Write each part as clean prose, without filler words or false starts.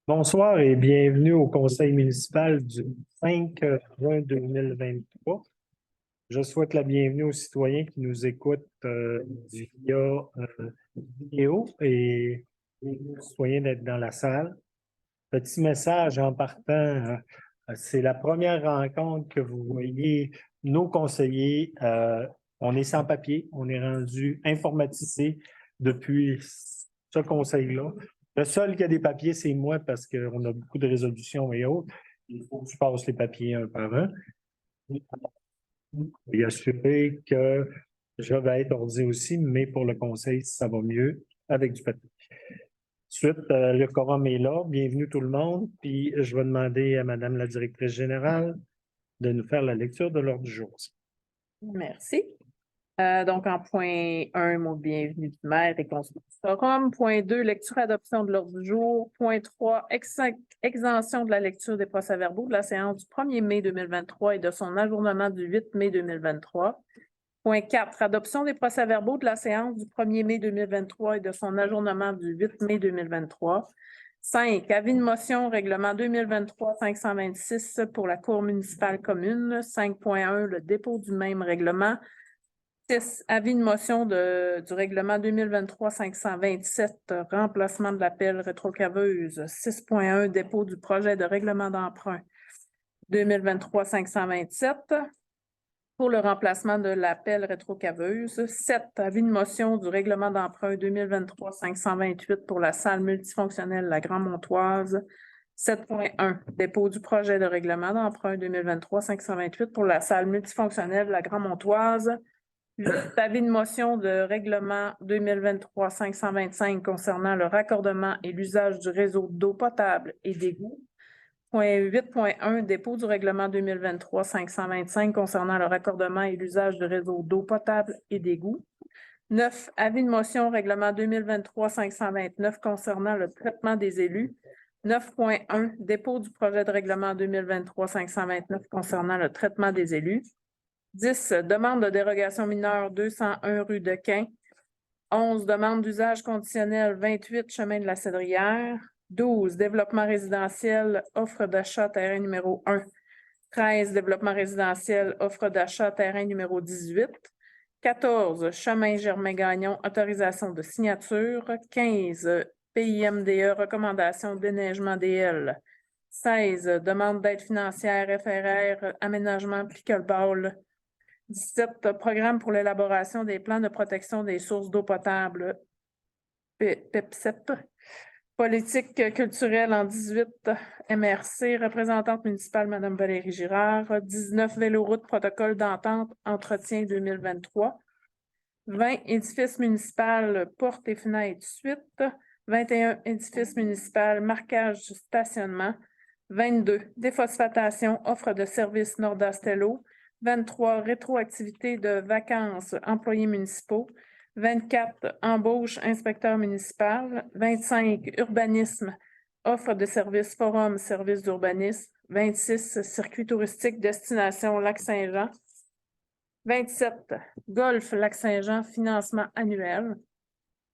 Bonsoir et bienvenue au Conseil municipal du 5 juin 2023. Je souhaite la bienvenue aux citoyens qui nous écoutent via vidéo et aux citoyens d'être dans la salle. Petit message en partant, c'est la première rencontre que vous voyez nos conseillers. On est sans papier, on est rendu informatisé depuis ce conseil-là. Le seul qui a des papiers, c'est moi parce qu'on a beaucoup de résolutions et autres. Il faut que je passe les papiers un par un. Et assurer que je vais être ordi aussi, mais pour le conseil, ça va mieux avec du papier. Ensuite, le quorum est là. Bienvenue tout le monde. Puis je vais demander à Madame la directrice générale de nous faire la lecture de l'ordre du jour. Merci. Donc, en point 1, mot de bienvenue du maire et conseiller du forum. Point 2, lecture adoption de l'ordre du jour. Point 3, exemption de la lecture des procès-verbaux de la séance du 1er mai 2023 et de son ajournement du 8 mai 2023. Point 4, adoption des procès-verbaux de la séance du 1er mai 2023 et de son ajournement du 8 mai 2023. 5, avis de motion règlement 2023-526 pour la Cour municipale commune. 5.1, le dépôt du même règlement. 6, avis de motion du règlement 2023-527, remplacement de l'appel rétrocaveuse. 6.1, dépôt du projet de règlement d'emprunt 2023-527 pour le remplacement de l'appel rétrocaveuse. 7, avis de motion du règlement d'emprunt 2023-528 pour la salle multifonctionnelle La Grand-Montoise. 7.1, dépôt du projet de règlement d'emprunt 2023-528 pour la salle multifonctionnelle La Grand-Montoise. Avis de motion de règlement 2023-525 concernant le raccordement et l'usage du réseau d'eau potable et d'égouts. Point 8.1, dépôt du règlement 2023-525 concernant le raccordement et l'usage du réseau d'eau potable et d'égouts. 9, avis de motion règlement 2023-529 concernant le traitement des élus. 9.1, dépôt du projet de règlement 2023-529 concernant le traitement des élus. 10, demande de dérogation mineure 201 rue de Quin. 11, demande d'usage conditionnel 28 chemin de la Cédrière. 12, développement résidentiel, offre d'achat terrain numéro 1. 13, développement résidentiel, offre d'achat terrain numéro 18. 14, chemin Germain-Gagnon, autorisation de signature. 15, PIMDE, recommandation déneigement DL. 16, demande d'aide financière FRR, aménagement pickleball. 17, programme pour l'élaboration des plans de protection des sources d'eau potable, PEPSEP. Politique culturelle en 18, MRC, représentante municipale, Mme Valérie Girard. 19, véloroute, protocole d'entente, entretien 2023. 20, édifice municipal, porte et fenêtres, suite. 21, édifice municipal, marquage du stationnement. 22, déphosphatation, offre de service Nordastello. 23, rétroactivité de vacances, employés municipaux. 24, embauche, inspecteur municipal. 25, urbanisme, offre de service forum, service d'urbanisme. 26, circuit touristique, destination Lac-Saint-Jean. 27, golf Lac-Saint-Jean, financement annuel.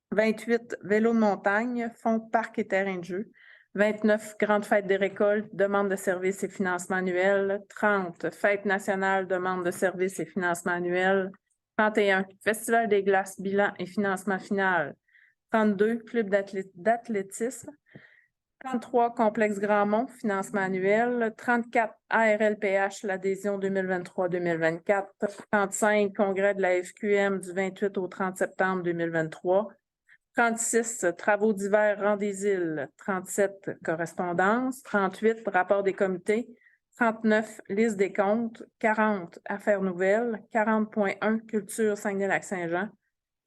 28, vélo de montagne, fonds parc et terrain de jeu. 29, grande fête des récoltes, demande de services et financement annuel. 30, fête nationale, demande de services et financement annuel. 31, festival des glaces, bilan et financement final. 32, club d'athlétisme. 33, complexe Grandmont, financement annuel. 34, ARLPH, l'adhésion 2023-2024. 35, congrès de la FQM du 28 au 30 septembre 2023. 36, travaux d'hiver rang des îles. 37, correspondance. 38, rapport des comités. 39, liste des comptes. 40, affaires nouvelles. 40.1, culture Saguenay-Lac-Saint-Jean.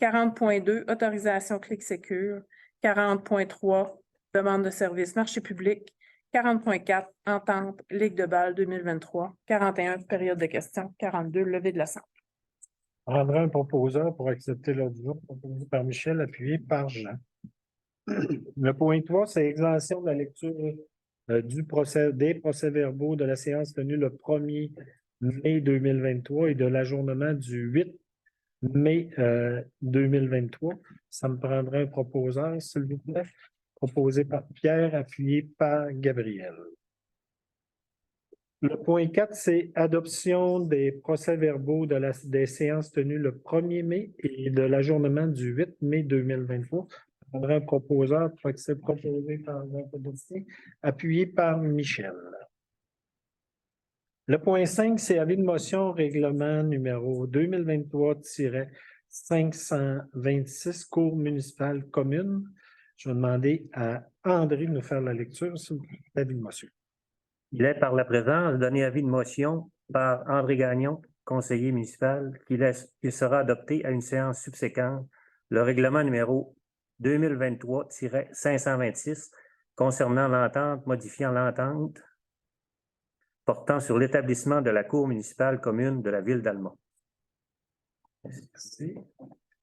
40.2, autorisation Clic-Sécure. 40.3, demande de service marché public. 40.4, entente Ligue de balle 2023. 41, période de questions. 42, levée de l'Assemblée. Prendra un proposeur pour accepter l'ordre du jour proposé par Michel, appuyé par Jean. Le point 3, c'est exemption de la lecture des procès-verbaux de la séance tenue le 1er mai 2023 et de l'ajournement du 8 mai 2023. Ça me prendrait un proposeur, s'il vous plaît. Proposé par Pierre, appuyé par Gabriel. Le point 4, c'est adoption des procès-verbaux des séances tenues le 1er mai et de l'ajournement du 8 mai 2023. Je prendrai un proposeur pour que c'est proposé par Jean-Paul, appuyé par Michel. Le point 5, c'est avis de motion règlement numéro 2023-526, Cour municipale commune. Je vais demander à André de nous faire la lecture sur l'avis de motion. Il est par la présence donné avis de motion par André Gagnon, conseiller municipal, qu'il sera adopté à une séance subséquente le règlement numéro 2023-526 concernant l'entente modifiant l'entente portant sur l'établissement de la Cour municipale commune de la ville d'Alma. Merci.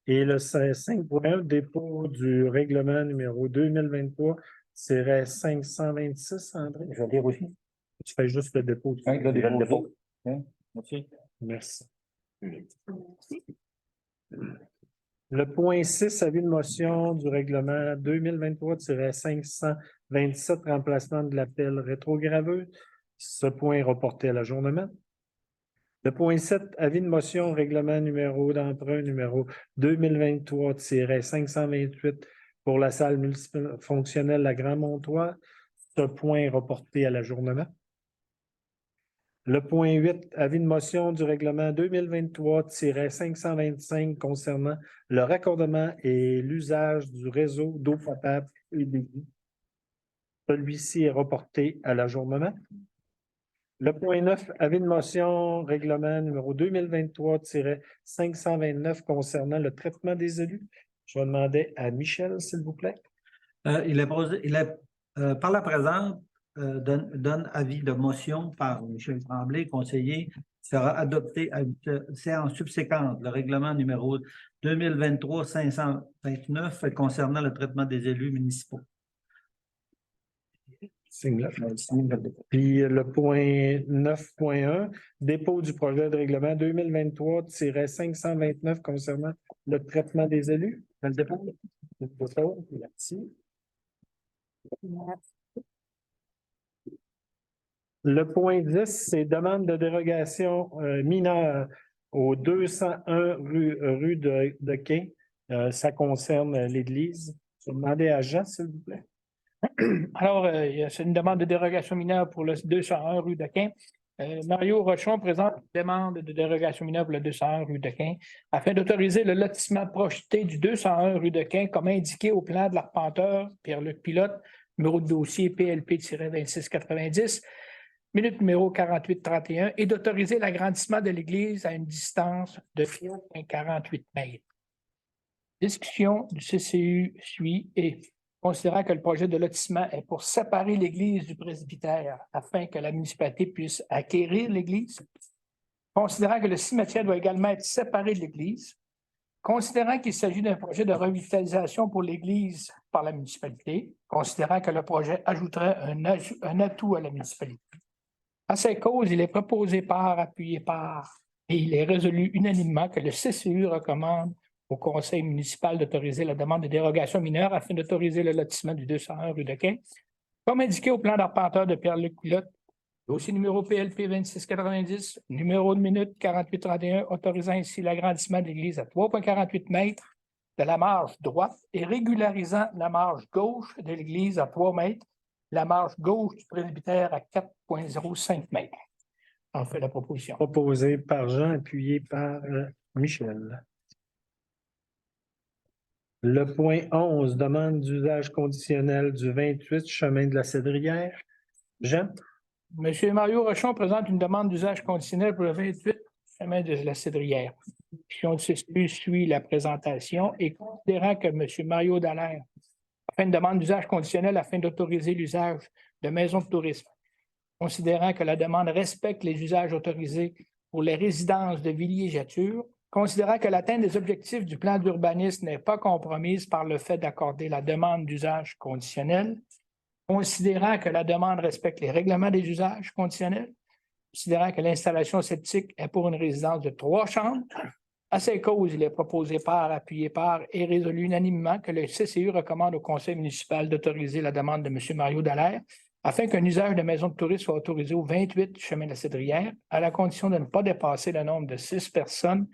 Et le 5.1, dépôt du règlement numéro 2023-526, André. Je vais lire aussi. Tu fais juste le dépôt. Oui, le dépôt. Merci. Merci. Le point 6, avis de motion du règlement 2023-527, remplacement de l'appel rétrograveux. Ce point est reporté à l'ajournement. Le point 7, avis de motion, règlement numéro d'emprunt numéro 2023-528 pour la salle multifonctionnelle La Grand-Montois. Ce point est reporté à l'ajournement. Le point 8, avis de motion du règlement 2023-525 concernant le raccordement et l'usage du réseau d'eau potable et d'égout. Celui-ci est reporté à l'ajournement. Le point 9, avis de motion, règlement numéro 2023-529 concernant le traitement des élus. Je vais demander à Michel, s'il vous plaît. Par la présente, donne avis de motion par Michel Tremblay, conseiller, sera adopté à une séance subséquente, le règlement numéro 2023-529 concernant le traitement des élus municipaux. Puis le point 9.1, dépôt du projet de règlement 2023-529 concernant le traitement des élus. Le dépôt. Merci. Le point 10, c'est demande de dérogation mineure au 201 rue de Quai. Ça concerne l'église. Je vais demander à Jean, s'il vous plaît. Alors, c'est une demande de dérogation mineure pour le 201 rue de Quin. Mario Rochon présente une demande de dérogation mineure pour le 201 rue de Quin afin d'autoriser le lotissement projeté du 201 rue de Quin comme indiqué au plan de l'arpenteur Pierre-Luc Pilote, numéro de dossier PLP-2690, minute numéro 4831, et d'autoriser l'agrandissement de l'église à une distance de 48 mètres. Discussion du CCU suit et considérant que le projet de lotissement est pour séparer l'église du presbytère afin que la municipalité puisse acquérir l'église, considérant que le cimetière doit également être séparé de l'église, considérant qu'il s'agit d'un projet de revitalisation pour l'église par la municipalité, considérant que le projet ajouterait un atout à la municipalité. À ces causes, il est proposé par, appuyé par, et il est résolu unanimement que le CCU recommande au conseil municipal d'autoriser la demande de dérogation mineure afin d'autoriser le lotissement du 201 rue de Quin, comme indiqué au plan d'arpenteur de Pierre-Luc Pilote, dossier numéro PLP 2690, numéro de minute 4831, autorisant ainsi l'agrandissement de l'église à 3,48 mètres de la marge droite et régularisant la marge gauche de l'église à 3 mètres, la marge gauche du presbytère à 4,05 mètres. En fait, la proposition. Proposé par Jean, appuyé par Michel. Le point 11, demande d'usage conditionnel du 28 chemin de la Cédrière. Jean? Monsieur Mario Rochon présente une demande d'usage conditionnel pour le 28 chemin de la Cédrière. La CCU suit la présentation et considérant que Monsieur Mario Dallaire a fait une demande d'usage conditionnel afin d'autoriser l'usage de maisons de tourisme, considérant que la demande respecte les usages autorisés pour les résidences de villégiature, considérant que l'atteinte des objectifs du plan d'urbanisme n'est pas compromise par le fait d'accorder la demande d'usage conditionnel, considérant que la demande respecte les règlements des usages conditionnels, considérant que l'installation septique est pour une résidence de 3 chambres, À ces causes, il est proposé par, appuyé par et résolu unanimement que le CCU recommande au conseil municipal d'autoriser la demande de M. Mario Dallaire afin qu'un usage de maison de tourisme soit autorisé au 28 chemin de la Cédrière, à la condition de ne pas dépasser le nombre de 6 personnes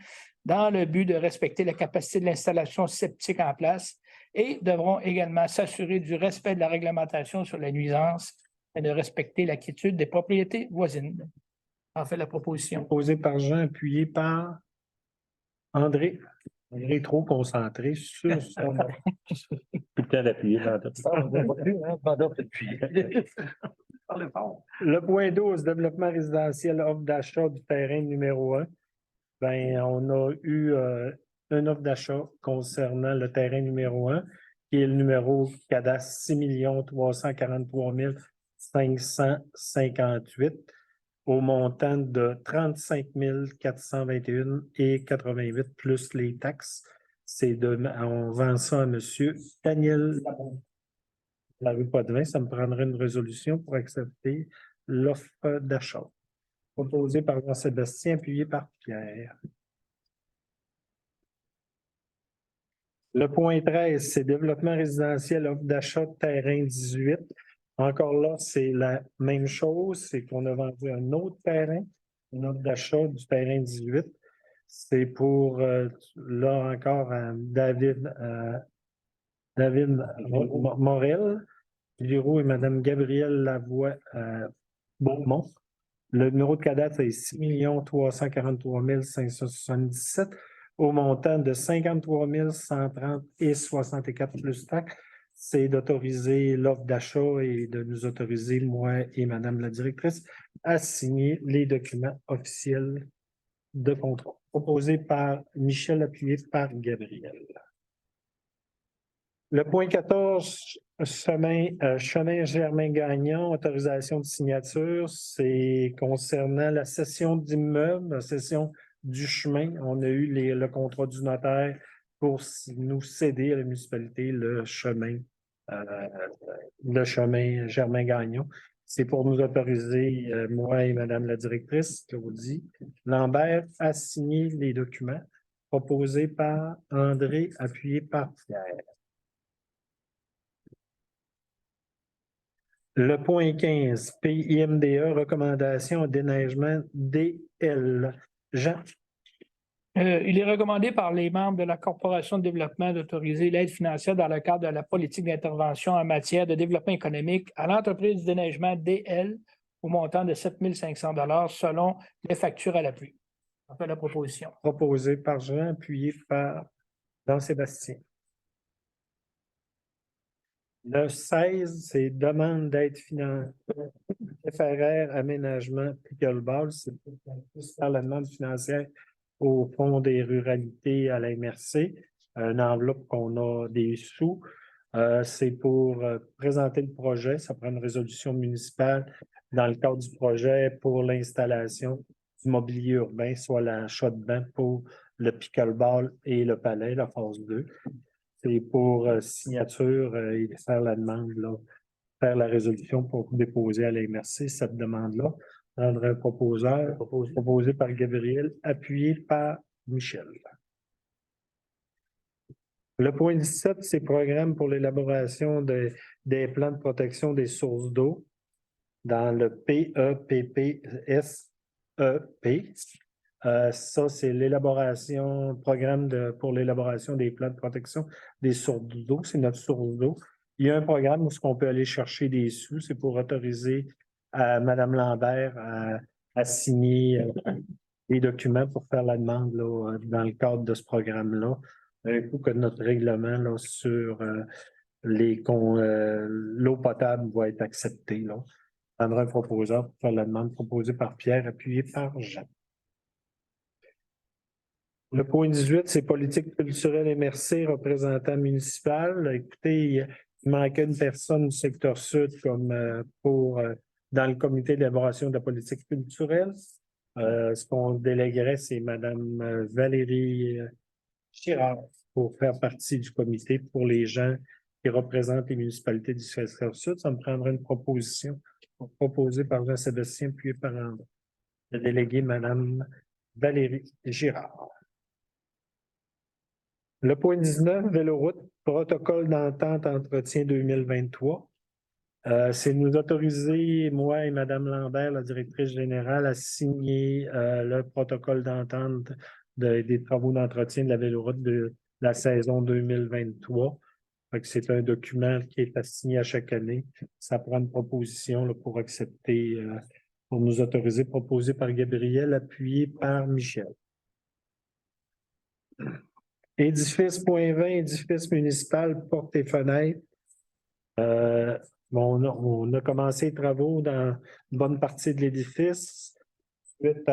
dans le but de respecter la capacité de l'installation septique en place et devront également s'assurer du respect de la réglementation sur les nuisances et de respecter la quiétude des propriétés voisines. En fait, la proposition. Proposé par Jean, appuyé par André. André est trop concentré sur son... Tout le temps d'appuyer dans Le point 12, développement résidentiel, offre d'achat du terrain numéro 1. Ben, on a eu une offre d'achat concernant le terrain numéro 1, qui est le numéro cadastre 6 343 558 au montant de 35 421,88 plus les taxes. On vend ça à M. Daniel Labon. La rue Potvin, ça me prendrait une résolution pour accepter l'offre d'achat. Proposé par Jean-Sébastien, appuyé par Pierre. Le point 13, c'est développement résidentiel, offre d'achat de terrain 18. Encore là, c'est la même chose, c'est qu'on a vendu un autre terrain, une offre d'achat du terrain 18. C'est pour, là encore, David Morel, Giroux et Mme Gabrielle Lavoie Beaumont. Le numéro de cadastre est 6 343 577 au montant de 53 130 et 64 plus taxes. C'est d'autoriser l'offre d'achat et de nous autoriser, moi et Madame la directrice, à signer les documents officiels de contrat. Proposé par Michel, appuyé par Gabriel. Le point 14, chemin Germain-Gagnon, autorisation de signature, c'est concernant la cession d'immeubles, la cession du chemin. On a eu le contrat du notaire pour nous céder à la municipalité le chemin Germain-Gagnon. C'est pour nous autoriser, moi et Madame la directrice, Claudie Lambert, à signer les documents proposés par André, appuyé par Pierre. Le point 15, PIMDA, recommandation déneigement DL. Jean. Il est recommandé par les membres de la Corporation de développement d'autoriser l'aide financière dans le cadre de la politique d'intervention en matière de développement économique à l'entreprise du déneigement DL au montant de 7 500 $ selon les factures à l'appui. On fait la proposition. Proposé par Jean, appuyé par Jean-Sébastien. Le 16, c'est demande d'aide financière. FRR, aménagement, pickleball, c'est pour qu'on puisse faire la demande financière au Fonds des ruralités à la MRC, une enveloppe qu'on a des sous. C'est pour présenter le projet. Ça prend une résolution municipale dans le cadre du projet pour l'installation du mobilier urbain, soit l'achat de bancs pour le pickleball et le palais, la phase 2. C'est pour signature et faire la demande, là, faire la résolution pour déposer à la MRC cette demande-là. Prendre un proposeur, proposé par Gabriel, appuyé par Michel. Le point 17, c'est programme pour l'élaboration des plans de protection des sources d'eau dans le PEPPSEP. Ça, c'est l'élaboration, programme pour l'élaboration des plans de protection des sources d'eau. C'est notre source d'eau. Il y a un programme où on peut aller chercher des sous. C'est pour autoriser Mme Lambert à signer les documents pour faire la demande là, dans le cadre de ce programme-là. Un coup que notre règlement là, sur l'eau potable va être accepté. Là. On prendra un proposeur pour faire la demande proposée par Pierre, appuyée par Jean. Le point 18, c'est politique culturelle MRC, représentant municipal. Écoutez, il manquait une personne du secteur sud comme dans le comité d'élaboration de la politique culturelle. Ce qu'on déléguerait, c'est Mme Valérie Girard pour faire partie du comité pour les gens qui représentent les municipalités du secteur sud. Ça me prendrait une proposition proposée par Jean-Sébastien puis par André. De déléguer Mme Valérie Girard. Le point 19, Véloroute, protocole d'entente entretien 2023. C'est nous autoriser, moi et Mme Lambert, la directrice générale, à signer le protocole d'entente des travaux d'entretien de la Véloroute de la saison 2023. Fait que c'est un document qui est assigné à chaque année. Ça prend une proposition là, pour accepter, pour nous autoriser, proposé par Gabriel, appuyé par Michel. Édifice.20, édifice municipal, portes et fenêtres. On a commencé les travaux dans une bonne partie de l'édifice. Ensuite,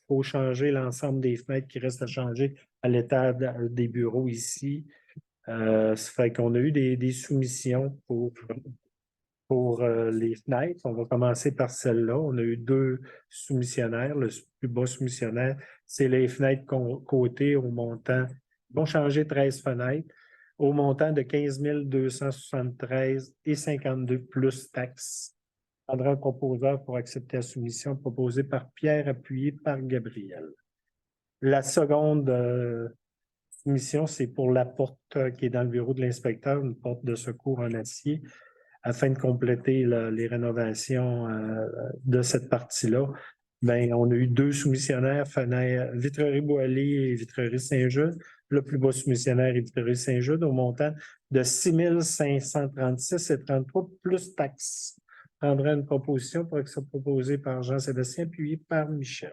faut changer l'ensemble des fenêtres qui restent à changer à l'étage des bureaux ici. Ça fait qu'on a eu des soumissions pour les fenêtres. On va commencer par celle-là. On a eu 2 soumissionnaires. Le plus bas soumissionnaire, c'est les fenêtres côté au montant. Ils vont changer 13 fenêtres au montant de 15 273,52 plus taxes. Je prendrai un proposeur pour accepter la soumission proposée par Pierre, appuyé par Gabriel. La seconde soumission, c'est pour la porte qui est dans le bureau de l'inspecteur, une porte de secours en acier, afin de compléter les rénovations de cette partie-là. Ben, on a eu 2 soumissionnaires, Vitrerie Boilly et Vitrerie Saint-Jude. Le plus bas soumissionnaire est Vitrerie Saint-Jude au montant de 6 536,33 plus taxes. Je prendrai une proposition pour que ça soit proposé par Jean-Sébastien, puis par Michel.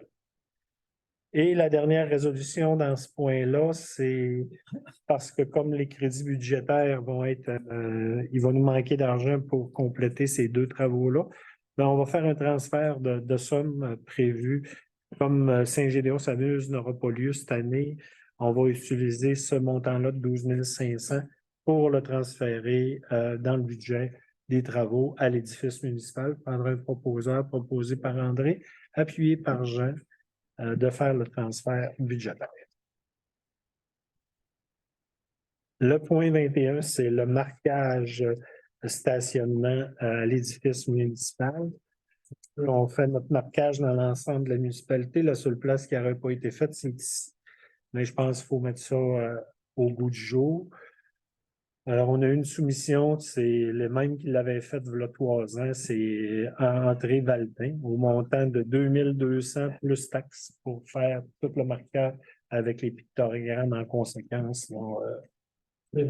Et la dernière résolution dans ce point-là, c'est parce que comme les crédits budgétaires vont être, il va nous manquer d'argent pour compléter ces 2 travaux-là, ben on va faire un transfert de sommes prévues. Comme Saint-Gédéon-Sameuse n'aura pas lieu cette année, on va utiliser ce montant-là de 12 500 pour le transférer dans le budget des travaux à l'édifice municipal. Je prendrai un proposeur proposé par André, appuyé par Jean, de faire le transfert budgétaire. Le point 21, c'est le marquage stationnement à l'édifice municipal. On fait notre marquage dans l'ensemble de la municipalité. La seule place qui n'aurait pas été faite, c'est ici. Mais je pense qu'il faut mettre ça au goût du jour. Alors, on a eu une soumission, c'est le même qui l'avait fait il y a 3 ans, c'est André Valtin, au montant de 2 200 plus taxes pour faire tout le marquage avec les pictogrammes en conséquence. Je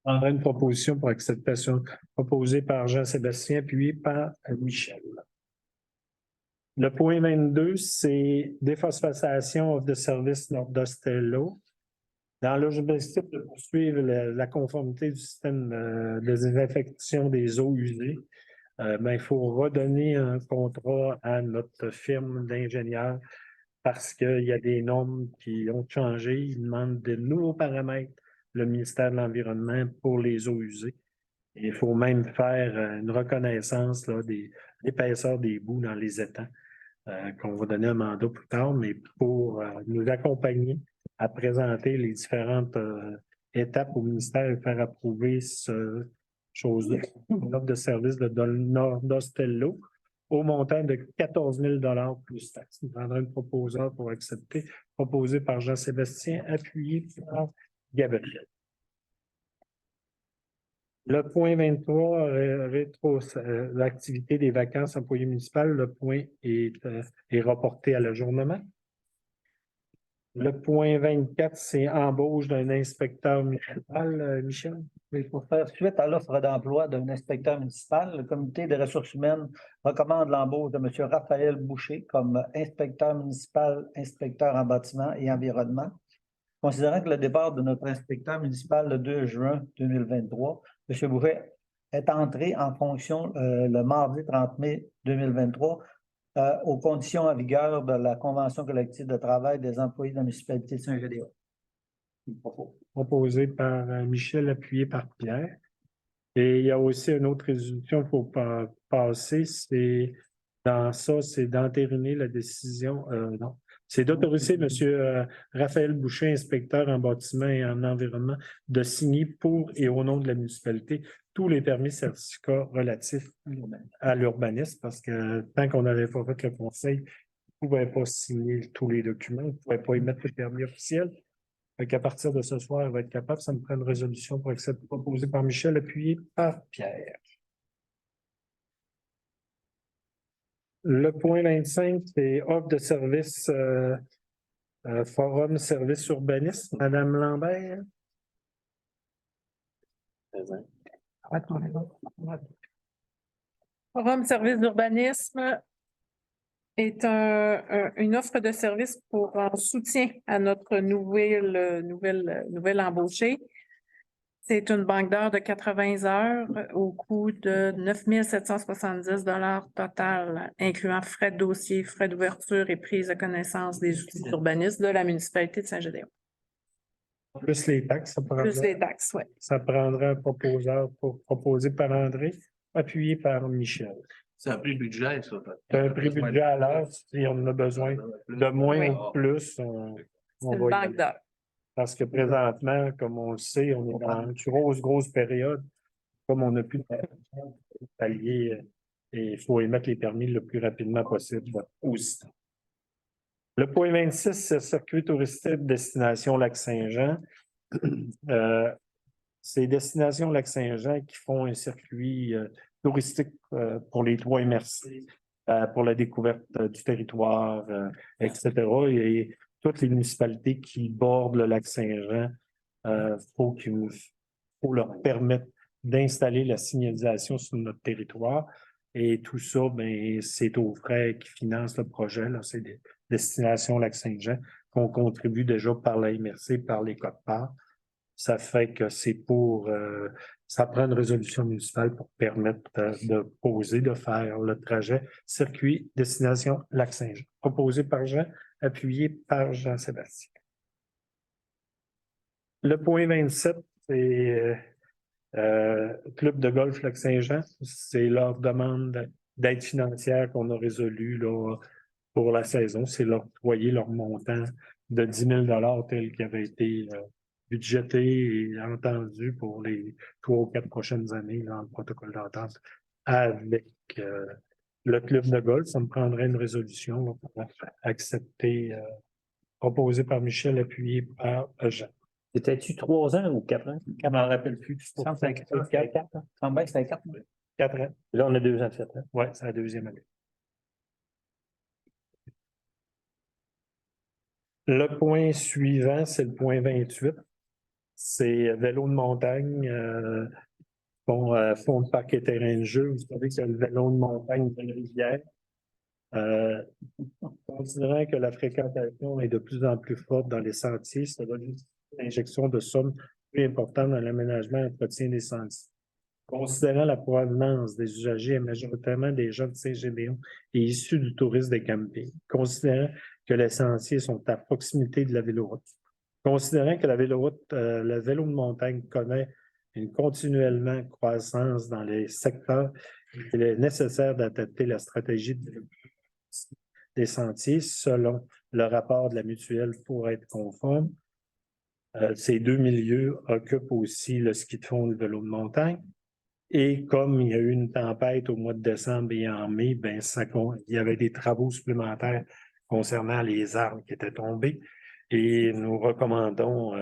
prendrai une proposition pour acceptation proposée par Jean-Sébastien, puis par Michel. Le point 22, c'est déphosphatation of the service Nord-Ostello. Dans l'objectif de poursuivre la conformité du système de désinfection des eaux usées, il faut redonner un contrat à notre firme d'ingénieurs parce qu'il y a des normes qui ont changé. Ils demandent de nouveaux paramètres, le ministère de l'Environnement, pour les eaux usées. Et il faut même faire une reconnaissance là, de l'épaisseur des boues dans les étangs, qu'on va donner un mandat plus tard, mais pour nous accompagner à présenter les différentes étapes au ministère et faire approuver ce chose-là, l'offre de service de Nord-Ostello au montant de 14 000 plus taxes. Nous prendrons une proposeur pour accepter, proposé par Jean-Sébastien, appuyé par Gabriel. Le point 23, l'activité des vacances employés municipales, le point est reporté à l'ajournement. Le point 24, c'est embauche d'un inspecteur municipal, Michel. Oui, pour faire suite à l'offre d'emploi d'un inspecteur municipal, le Comité des ressources humaines recommande l'embauche de M. Raphaël Boucher comme inspecteur municipal, inspecteur en bâtiment et environnement. Considérant que le départ de notre inspecteur municipal le 2 juin 2023, M. Boucher est entré en fonction le mardi 30 mai 2023 aux conditions en vigueur de la Convention collective de travail des employés de la municipalité de Saint-Gédéon. Proposé par Michel, appuyé par Pierre. Et il y a aussi une autre résolution qu'il faut passer, c'est d'entériner la décision, non, c'est d'autoriser M. Raphaël Boucher, inspecteur en bâtiment et en environnement, de signer pour et au nom de la municipalité tous les permis certificats relatifs à l'urbanisme, parce que tant qu'on n'avait pas fait le conseil, ne pouvait pas signer tous les documents, il ne pouvait pas émettre le permis officiel. Fait qu'à partir de ce soir, il va être capable, ça me prend une résolution pour accepter, proposée par Michel, appuyée par Pierre. Le point 25, c'est offre de service Forum Service Urbanisme. Madame Lambert. Forum Service d'urbanisme est une offre de service pour en soutien à notre nouvelle embauchée. C'est une banque d'heures de 80 heures au coût de 9 770 total, incluant frais de dossier, frais d'ouverture et prise de connaissance des outils d'urbanisme de la municipalité de Saint-Gédéon. Plus les taxes, Plus les taxes, oui. ça prendrait un proposeur proposé par André, appuyé par Michel. C'est un prix budget, ça. C'est un prix budget à l'heure, si on en a besoin de moins Oui. ou de plus, on C'est une va y banque aller. d'heures. Parce que présentement, comme on le sait, on est dans une grosse période. Comme on n'a plus de palier, et il faut émettre les permis le plus rapidement possible aussi. Le point 26, c'est circuit touristique destination Lac-Saint-Jean. C'est Destination Lac-Saint-Jean qui font un circuit touristique pour les trois MRC, pour la découverte du territoire, etc. Et toutes les municipalités qui bordent le Lac-Saint-Jean, faut leur permettre d'installer la signalisation sur notre territoire. Et tout ça, ben, c'est aux frais qui financent le projet. Là, c'est des Destination Lac-Saint-Jean qu'on contribue déjà par la MRC, par les quotes-parts. Ça fait que c'est pour, ça prend une résolution municipale pour permettre de faire le trajet circuit Destination Lac-Saint-Jean. Proposé par Jean, appuyé par Jean-Sébastien. Le point 27, c'est Club de golf Lac-Saint-Jean. C'est leur demande d'aide financière qu'on a résolue là, pour la saison. C'est leur octroyer leur montant de 10 000 tel qu'il avait été budgété et entendu pour les 3 ou 4 prochaines années dans le protocole d'entente avec le club de golf. Ça me prendrait une résolution là, pour accepter, proposée par Michel, appuyée par Jean. C'était-tu 3 ans ou 4 ans? Je m'en rappelle plus. C'est 4 ans. 4 ans. Là, on a 2 ans de 7 ans. Oui, c'est la deuxième année. Le point suivant, c'est le point 28. C'est vélo de montagne, fond de parc et terrain de jeu. Vous savez que le vélo de montagne de la rivière. Considérant que la fréquentation est de plus en plus forte dans les sentiers, ça va justifier l'injection de sommes plus importantes dans l'aménagement et l'entretien des sentiers. Considérant la provenance des usagers et majoritairement des gens de Saint-Gédéon et issus du tourisme des campings, considérant que les sentiers sont à proximité de la véloroute, considérant que la véloroute, le vélo de montagne connaît une continuellement croissance dans les secteurs, il est nécessaire d'adapter la stratégie des sentiers selon le rapport de la mutuelle pour être conforme. Ces deux milieux occupent aussi le ski de fond et le vélo de montagne. Et comme il y a eu une tempête au mois de décembre et en mai, ben il y avait des travaux supplémentaires concernant les arbres qui étaient tombés. Et nous recommandons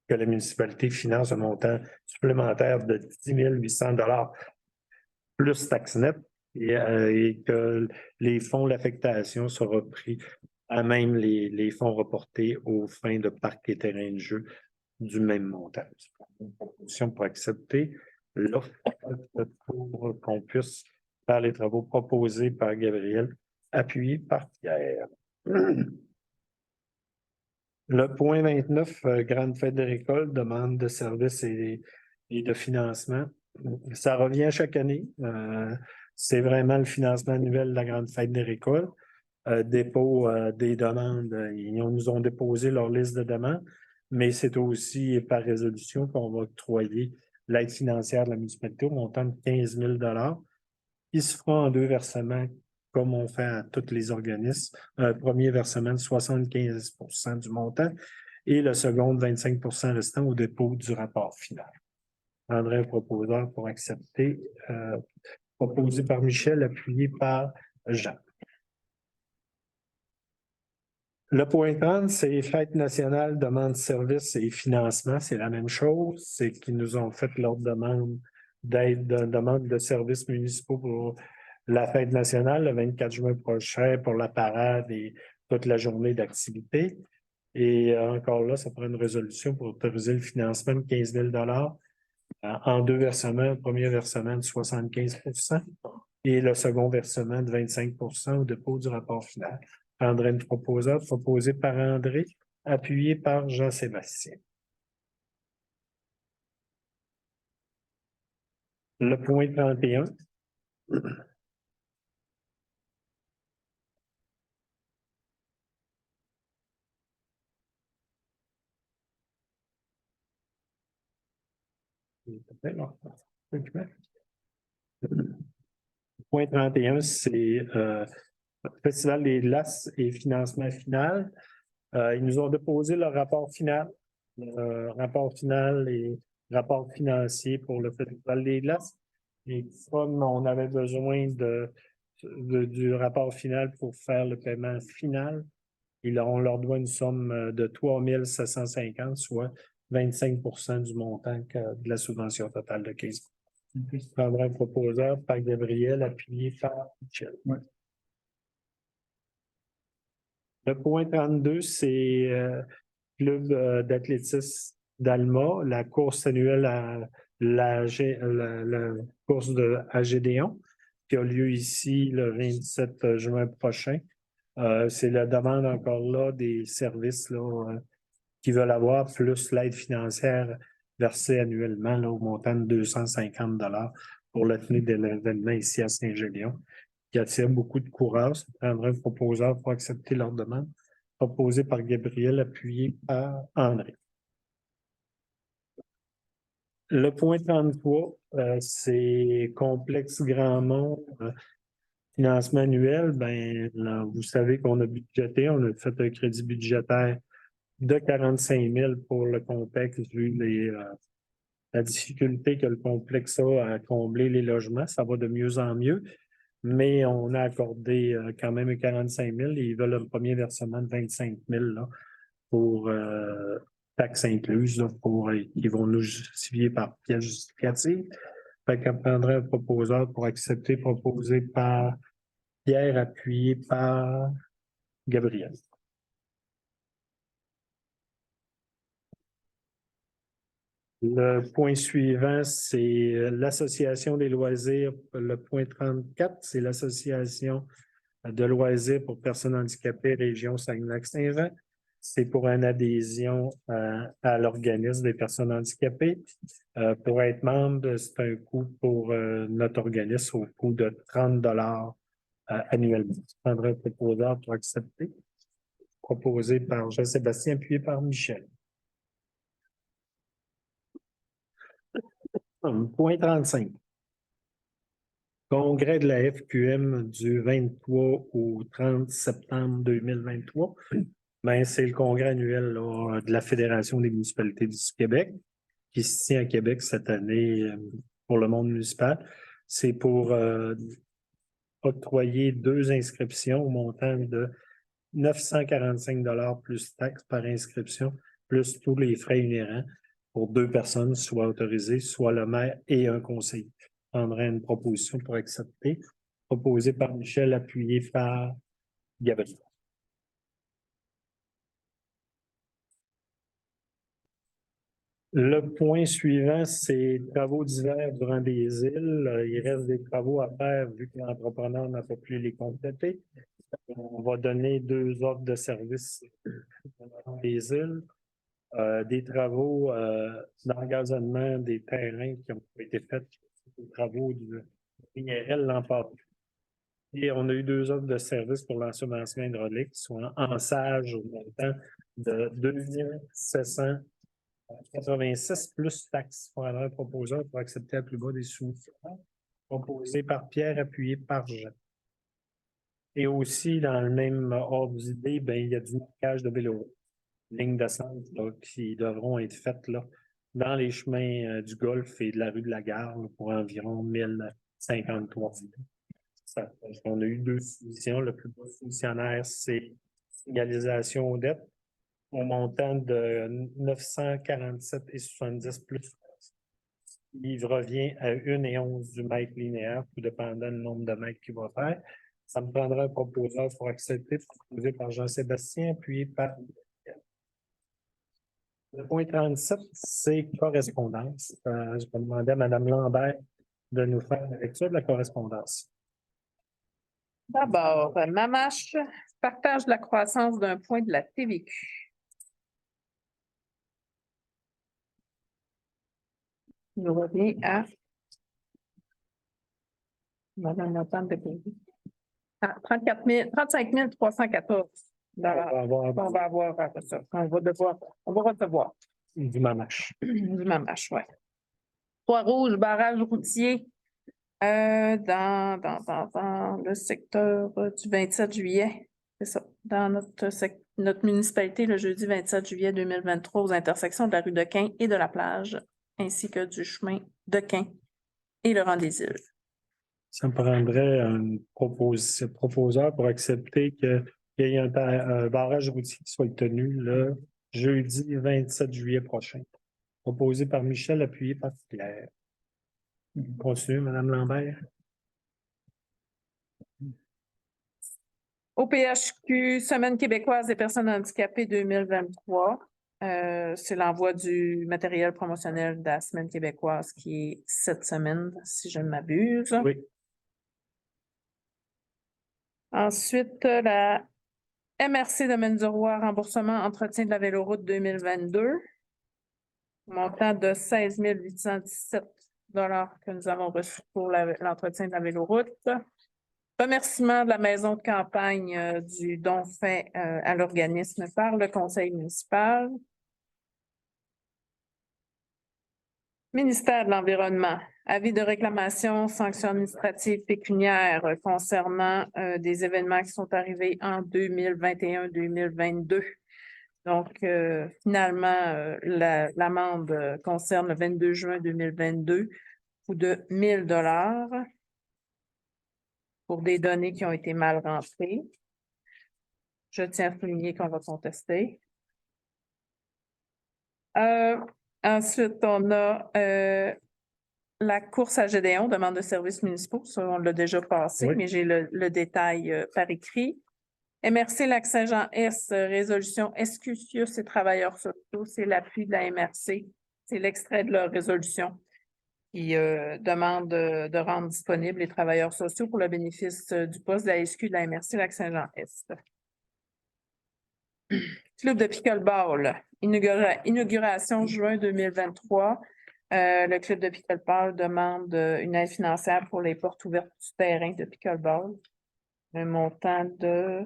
que la municipalité finance un montant supplémentaire de 10 800 plus taxe nette et que les fonds d'affectation soient pris à même les fonds reportés aux fins de parcs et terrains de jeu du même montant. C'est une proposition pour accepter l'offre pour qu'on puisse faire les travaux proposés par Gabriel, appuyés par Pierre. Le point 29, Grande Fête de récolte, demande de services et de financement. Ça revient chaque année. C'est vraiment le financement annuel de la Grande Fête des récoltes. Dépôt des demandes, ils nous ont déposé leur liste de demandes, mais c'est aussi par résolution qu'on va octroyer l'aide financière de la municipalité au montant de 15 000 qui se fera en 2 versements, comme on fait à tous les organismes. Un premier versement de 75 du montant et le second de 25 restant au dépôt du rapport final. Je prendrai un proposeur pour accepter, proposé par Michel, appuyé par Jean. Le point 30, c'est Fête nationale, demande de services et financement. C'est la même chose. C'est qu'ils nous ont fait leur demande d'aide, demande de services municipaux pour la Fête nationale le 24 juin prochain pour la parade et toute la journée d'activité. Et encore là, ça prend une résolution pour autoriser le financement de 15 000 en deux versements. Le premier versement de 75 et le second versement de 25 au dépôt du rapport final. André une proposeur, proposé par André, appuyé par Jean-Sébastien. Le point 31. Point 31, c'est Festival des Glaces et financement final. Ils nous ont déposé le rapport final et rapport financier pour le Festival des Glaces. Et comme on avait besoin du rapport final pour faire le paiement final, on leur doit une somme de 3 750, soit 25 du montant de la subvention totale de 15 Je prendrai un proposeur par Gabriel, appuyé par Michel. Ouais. Le point 32, c'est Club d'athlétisme d'Alma, la course annuelle à la course de Agédéon, qui a lieu ici le 27 juin prochain. C'est la demande encore là des services là, qui veulent avoir, plus l'aide financière versée annuellement là, au montant de 250 pour la tenue de l'événement ici à Saint-Gélion, qui attire beaucoup de coureurs. Ça prendrait un proposeur pour accepter leur demande, proposé par Gabriel, appuyé par André. Le point 33, c'est Complexe Grandmont, financement annuel. Ben, là, vous savez qu'on a budgété, on a fait un crédit budgétaire de 45 000 pour le complexe, vu la difficulté que le complexe a à combler les logements. Ça va de mieux en mieux, mais on a accordé quand même 45 000 et ils veulent un premier versement de 25 000 là, pour taxes incluses, là, ils vont nous justifier par pièce justificative. Fait qu'on prendrait un proposeur pour accepter, proposé par Pierre, appuyé par Gabriel. Le point suivant, c'est l'Association des loisirs. Le point 34, c'est l'Association de loisirs pour personnes handicapées Région Saguenay-Lac-Saint-Jean. C'est pour une adhésion à l'organisme des personnes handicapées. Pour être membre, c'est un coût pour notre organisme au coût de 30 annuellement. Je prendrai un proposeur pour accepter. Proposé par Jean-Sébastien, appuyé par Michel. Point 35. Congrès de la FQM du 23 au 30 septembre 2023. Ben, c'est le congrès annuel là, de la Fédération des municipalités du Québec qui se tient à Québec cette année pour le monde municipal. C'est pour octroyer 2 inscriptions au montant de 945 plus taxes par inscription, plus tous les frais inhérents pour 2 personnes, soit autorisées, soit le maire et un conseiller. Je prendrai une proposition pour accepter, proposée par Michel, appuyée par Gabriel. Le point suivant, c'est travaux d'hiver durant des îles. Il reste des travaux à faire vu que l'entrepreneur n'a pas pu les compléter. On va donner 2 offres de services dans les îles. Des travaux d'engazonnement des terrains qui ont été faits, des travaux du IRL l'an passé. Et on a eu 2 offres de services pour l'ensemencement hydraulique, soit en sage au montant de 2786 plus taxes. On a un proposeur pour accepter à plus bas des soumissions. Proposé par Pierre, appuyé par Jean. Et aussi, dans le même ordre d'idée, ben, il y a du marquage de vélo. Lignes de centre qui devront être faites là, dans les chemins du Golfe et de la rue de la Gare là, pour environ 1053. On a eu 2 soumissions. Le plus bas soumissionnaire, c'est signalisation aux dettes au montant de 947,70 plus. Il revient à 1,11 du mètre linéaire, tout dépendant du nombre de mètres qu'il va faire. Ça me prendra un proposeur pour accepter, proposé par Jean-Sébastien, puis par. Le point 37, c'est correspondance. Je vais demander à Mme Lambert de nous faire la lecture de la correspondance. D'abord, Mamache, partage de la croissance d'un point de la TVQ. Il nous revient à Madame Nathan de à 35 314 On va avoir on va avoir après ça. On va recevoir du mamache. du Mamache, ouais. Trois-Rouges, barrage routier dans le secteur du 27 juillet. C'est ça. Dans notre municipalité, le jeudi 27 juillet 2023, aux intersections de la rue de Quin et de la plage, ainsi que du chemin de Quin et le rang des îles. Ça me prendrait un proposeur pour accepter qu'il y ait un barrage routier qui soit tenu le jeudi 27 juillet prochain. Proposé par Michel, appuyé par Claire. Continue, Mme Lambert. Au PHQ, Semaine québécoise des personnes handicapées 2023. C'est l'envoi du matériel promotionnel de la Semaine québécoise qui est cette semaine, si je ne m'abuse. Oui. Ensuite, la MRC Domaine du Roi, remboursement entretien de la véloroute 2022. Montant de 16 817 que nous avons reçu pour l'entretien de la véloroute. Remerciement de la maison de campagne du don fait à l'organisme par le conseil municipal. Ministère de l'Environnement, avis de réclamation, sanctions administratives pécuniaires concernant des événements qui sont arrivés en 2021-2022. Donc, finalement, l'amende concerne le 22 juin 2022 ou de 1 000 $ pour des données qui ont été mal rentrées. Je tiens à souligner qu'on va contester. Ensuite, on a la course à Gédéon, demande de services municipaux. Ça, on l'a déjà passé, Oui. mais j'ai le détail par écrit. MRC Lac-Saint-Jean-Est, résolution Escucius et travailleurs sociaux, c'est l'appui de la MRC. C'est l'extrait de leur résolution qui demande de rendre disponibles les travailleurs sociaux pour le bénéfice du poste de la SQ de la MRC Lac-Saint-Jean-Est. Club de pickleball, inauguration juin 2023. Le club de pickleball demande une aide financière pour les portes ouvertes du terrain de pickleball. Un montant de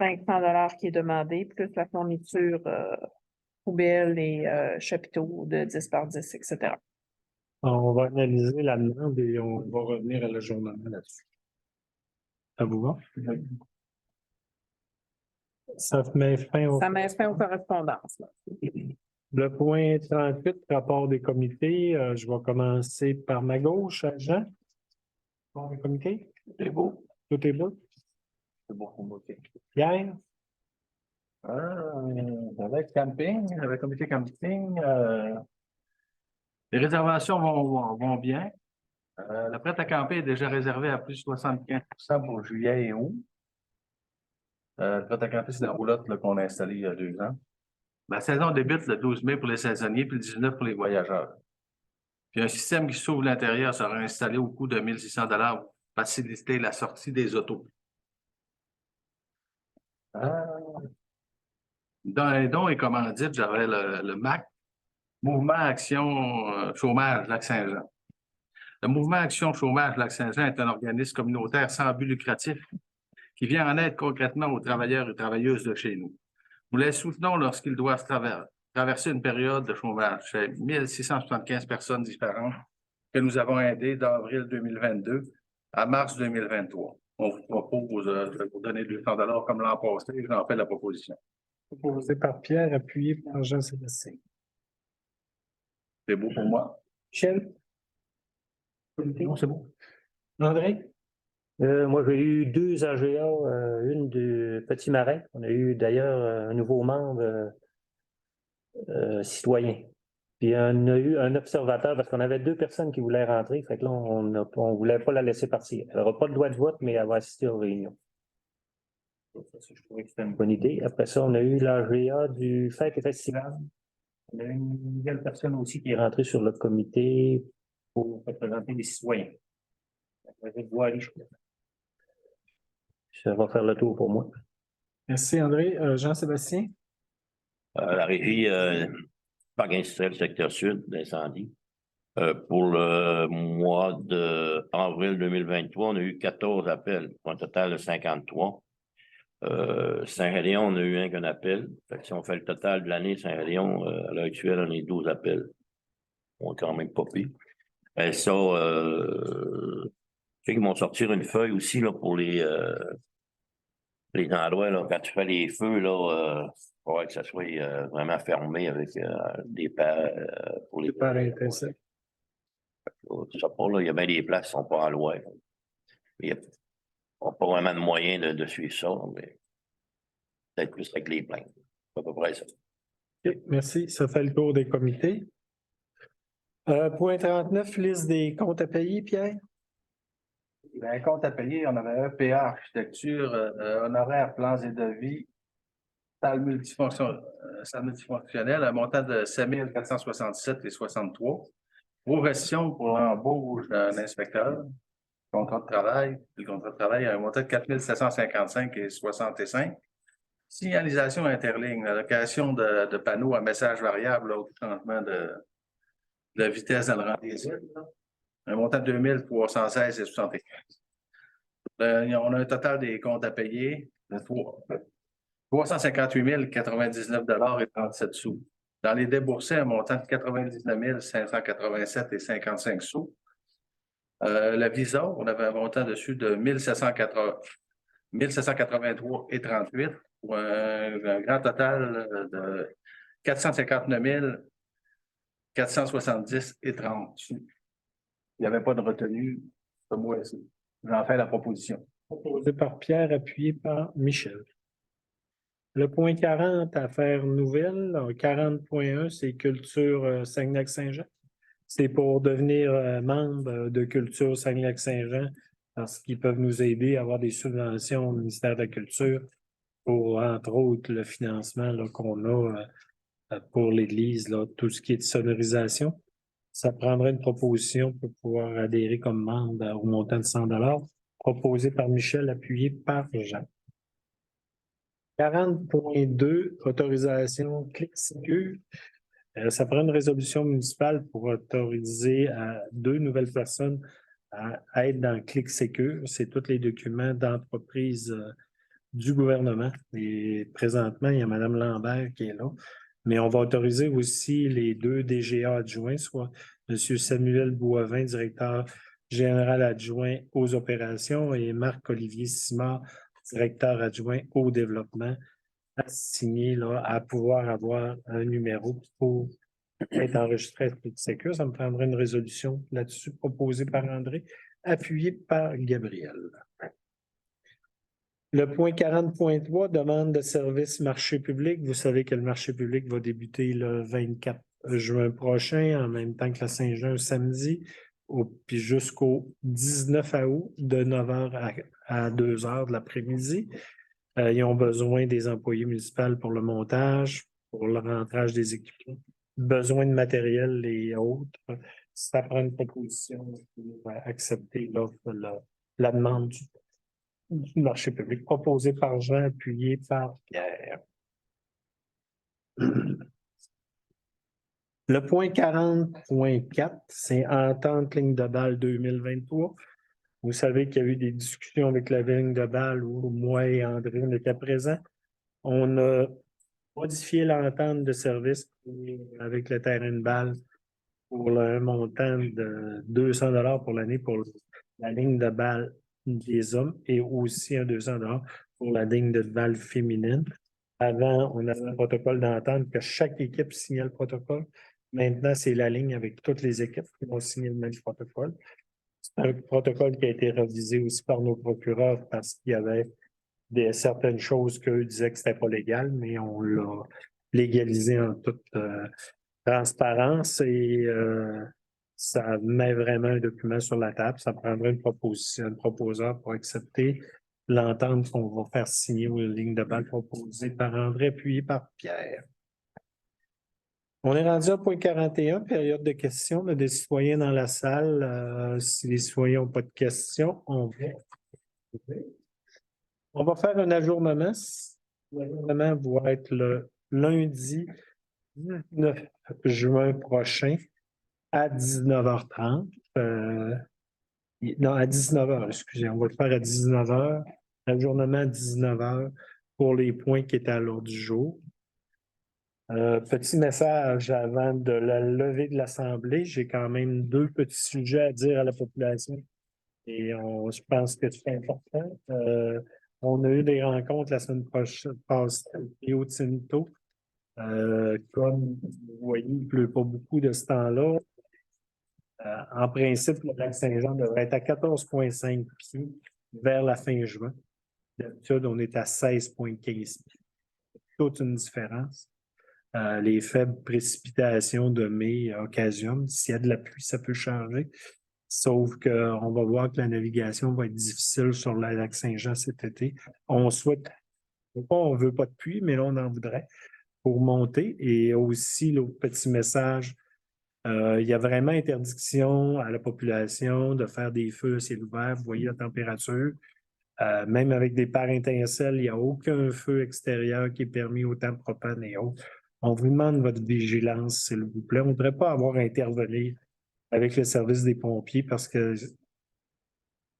500 $ qui est demandé, plus la fourniture poubelle et chapiteaux de 10 par 10, etc. On va analyser la demande et on va revenir à l'ajournement là-dessus. Ça vous va? Ça met fin au. Ça met fin aux correspondances. Là. Le point 38, rapport des comités. Je vais commencer par ma gauche, Jean. Rapport des comités. C'est beau. Tout est beau. C'est beau, OK. Pierre, Avec camping, avec comité camping, les réservations vont bien. La prête à camper est déjà réservée à plus de 75% pour juillet et août. Le prête à camper, c'est la roulotte là, qu'on a installée il y a 2 ans. La saison débute le 12 mai pour les saisonniers, puis le 19 pour les voyageurs. Puis un système qui s'ouvre l'intérieur sera installé au coût de 1 600 $ pour faciliter la sortie des autos. Dans les dons et commandites, j'avais le MAC, Mouvement Action Chômage Lac-Saint-Jean. Le Mouvement Action Chômage Lac-Saint-Jean est un organisme communautaire sans but lucratif qui vient en aide concrètement aux travailleurs et travailleuses de chez nous. Nous les soutenons lorsqu'ils doivent traverser une période de chômage. C'est 1 675 personnes différentes que nous avons aidées d'avril 2022 à mars 2023. On vous propose de vous donner 200 $ comme l'an passé. J'en fais la proposition. proposé par Pierre, appuyé par Jean-Sébastien. C'est beau pour moi. Michel? Non, c'est beau. André? Moi, j'ai eu 2 AGA, une du Petit Marin. On a eu d'ailleurs un nouveau membre citoyen. Puis on a eu un observateur parce qu'on avait 2 personnes qui voulaient rentrer. Fait que là, on ne voulait pas la laisser partir. Elle n'aura pas de droit de vote, mais elle va assister aux réunions. Je trouvais que c'était une bonne idée. Après ça, on a eu l'AGA du Fête et Festival. On a eu une nouvelle personne aussi qui est rentrée sur le comité pour représenter les citoyens. Ça va faire le tour pour moi. Merci, André. Jean-Sébastien? La régie Parc industriel secteur sud d'incendie. Pour le mois d'avril 2023, on a eu 14 appels pour un total de 53. Saint-Gédéon, on a eu un appel. Fait que si on fait le total de l'année, Saint-Gédéon, à l'heure actuelle, on est 12 appels. On est quand même pas pire. Et ça, je sais qu'ils vont sortir une feuille aussi là, pour les endroits, là, quand tu fais les feux, là, il faut que ça soit vraiment fermé avec des paires pour les Par intéressant. Je sais pas, là, il y a bien des places qui ne sont pas en loi. Il n'y a pas vraiment de moyen de suivre ça, mais peut-être plus avec les plaintes. C'est à peu près ça. OK, merci. Ça fait le tour des comités. Point 39, liste des comptes à payer, Pierre? Un compte à payer, on avait EPA architecture, honoraires, plans et devis, salle multifonctionnelle, un montant de 7 467 et 63. Progression pour l'embauche d'un inspecteur, contrat de travail. Le contrat de travail a un montant de 4 755 et 65. Signalisation interligne, allocation de panneaux à message variable au changement de vitesse dans le rang des îles. Un montant de 2 316 et 75. On a un total des comptes à payer de 358 099 et 37 sous. Dans les déboursés, un montant de 99 587 et 55 sous. Le visa, on avait un montant dessus de 1783 et 38 pour un grand total de 459 470 et 30 sous. Il n'y avait pas de retenue ce mois-ci. J'en fais la proposition. Proposé par Pierre, appuyé par Michel. Le point 40, affaires nouvelles. 40.1, c'est Culture Saguenay-Saint-Jean. C'est pour devenir membre de Culture Saguenay-Saint-Jean parce qu'ils peuvent nous aider à avoir des subventions au ministère de la Culture pour, entre autres, le financement qu'on a pour l'Église, tout ce qui est de sonorisation. Ça prendrait une proposition pour pouvoir adhérer comme membre au montant de 100 $, proposé par Michel, appuyé par Jean. 40.2, autorisation ClickSecure. Ça prend une résolution municipale pour autoriser 2 nouvelles personnes à être dans ClickSecure. C'est tous les documents d'entreprise du gouvernement. Et présentement, il y a Mme Lambert qui est là. Mais on va autoriser aussi les 2 DGA adjoints, soit M. Samuel Boivin, directeur général adjoint aux opérations, et Marc-Olivier Simard, directeur adjoint au développement, à signer, à pouvoir avoir un numéro pour être enregistré à ClickSecure. Ça me prendrait une résolution là-dessus proposée par André, appuyée par Gabriel. Le point 40.3, demande de service marché public. Vous savez que le marché public va débuter le 24 juin prochain, en même temps que la Saint-Jean samedi, puis jusqu'au 19 août, de 9h à 2h de l'après-midi. Ils ont besoin des employés municipaux pour le montage, pour le rentrage des équipements, besoin de matériel et autres. Ça prend une proposition pour accepter la demande du marché public, proposé par Jean, appuyé par Pierre. Le point 40.4, c'est entente ligne de balle 2023. Vous savez qu'il y a eu des discussions avec la ligne de balle où moi et André, on était présents. On a modifié l'entente de service avec le terrain de balle pour un montant de 200 $ pour l'année pour la ligne de balle des hommes et aussi un 200 $ pour la ligne de balle féminine. Avant, on avait un protocole d'entente que chaque équipe signait le protocole. Maintenant, c'est la ligne avec toutes les équipes qui vont signer le même protocole. C'est un protocole qui a été révisé aussi par nos procureurs parce qu'il y avait certaines choses qu'eux disaient que c'était pas légal, mais on l'a légalisé en toute transparence et ça met vraiment un document sur la table. Ça prendrait une proposition, un proposeur pour accepter l'entente qu'on va faire signer aux lignes de balle proposées par André, appuyé par Pierre. On est rendu à point 41, période de questions. On a des citoyens dans la salle. Si les citoyens n'ont pas de questions, on va faire un ajournement. L'ajournement va être le lundi 19 juin prochain à 19h30. Non, à 19h, excusez, on va le faire à 19h. Ajournement à 19h pour les points qui étaient à l'ordre du jour. Petit message avant de la levée de l'Assemblée. J'ai quand même 2 petits sujets à dire à la population. Et je pense que c'est important. On a eu des rencontres la semaine passée au Rio Tinto. Comme vous voyez, il ne pleut pas beaucoup de ce temps-là. En principe, le lac Saint-Jean devrait être à 14,5 pieds vers la fin juin. D'habitude, on est à 16,15 pieds. Toute une différence. Les faibles précipitations de mai occasionnent. S'il y a de la pluie, ça peut changer. Sauf qu'on va voir que la navigation va être difficile sur le lac Saint-Jean cet été. On souhaite, on ne veut pas de pluie, mais là, on en voudrait pour monter. Et aussi, l'autre petit message, il y a vraiment interdiction à la population de faire des feux à ciel ouvert. Vous voyez la température. Même avec des pares étincelles, il n'y a aucun feu extérieur qui est permis autant de propane et autres. On vous demande votre vigilance, s'il vous plaît. On ne voudrait pas avoir à intervenir avec le service des pompiers parce que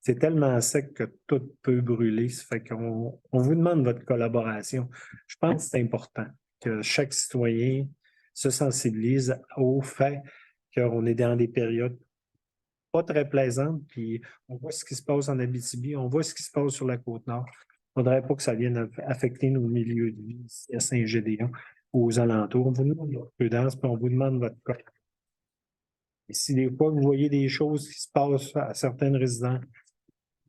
c'est tellement sec que tout peut brûler. Ça fait qu'on vous demande votre collaboration. Je pense que c'est important que chaque citoyen se sensibilise au fait qu'on est dans des périodes pas très plaisantes, puis on voit ce qui se passe en Abitibi, on voit ce qui se passe sur la Côte-Nord. Il ne faudrait pas que ça vienne affecter nos milieux de vie à Saint-Gédéon ou aux alentours. On vous demande votre prudence, puis on vous demande votre cas. Et si des fois vous voyez des choses qui se passent à certaines résidences,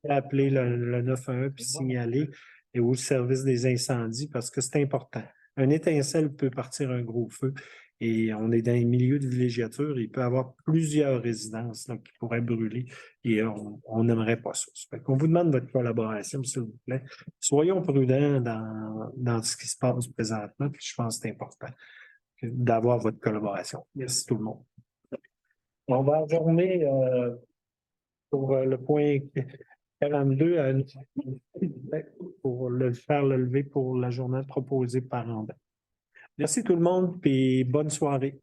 appelez le 911 puis signaler et au service des incendies parce que c'est important. Un étincelle peut partir un gros feu et on est dans les milieux de villégiature. Il peut y avoir plusieurs résidences là, qui pourraient brûler et on n'aimerait pas ça. On vous demande votre collaboration, s'il vous plaît. Soyons prudents dans ce qui se passe présentement. Puis je pense que c'est important d'avoir votre collaboration. Merci tout le monde. On va adjourner pour le point 42 pour faire le lever pour la journée proposée par André. Merci tout le monde et bonne soirée.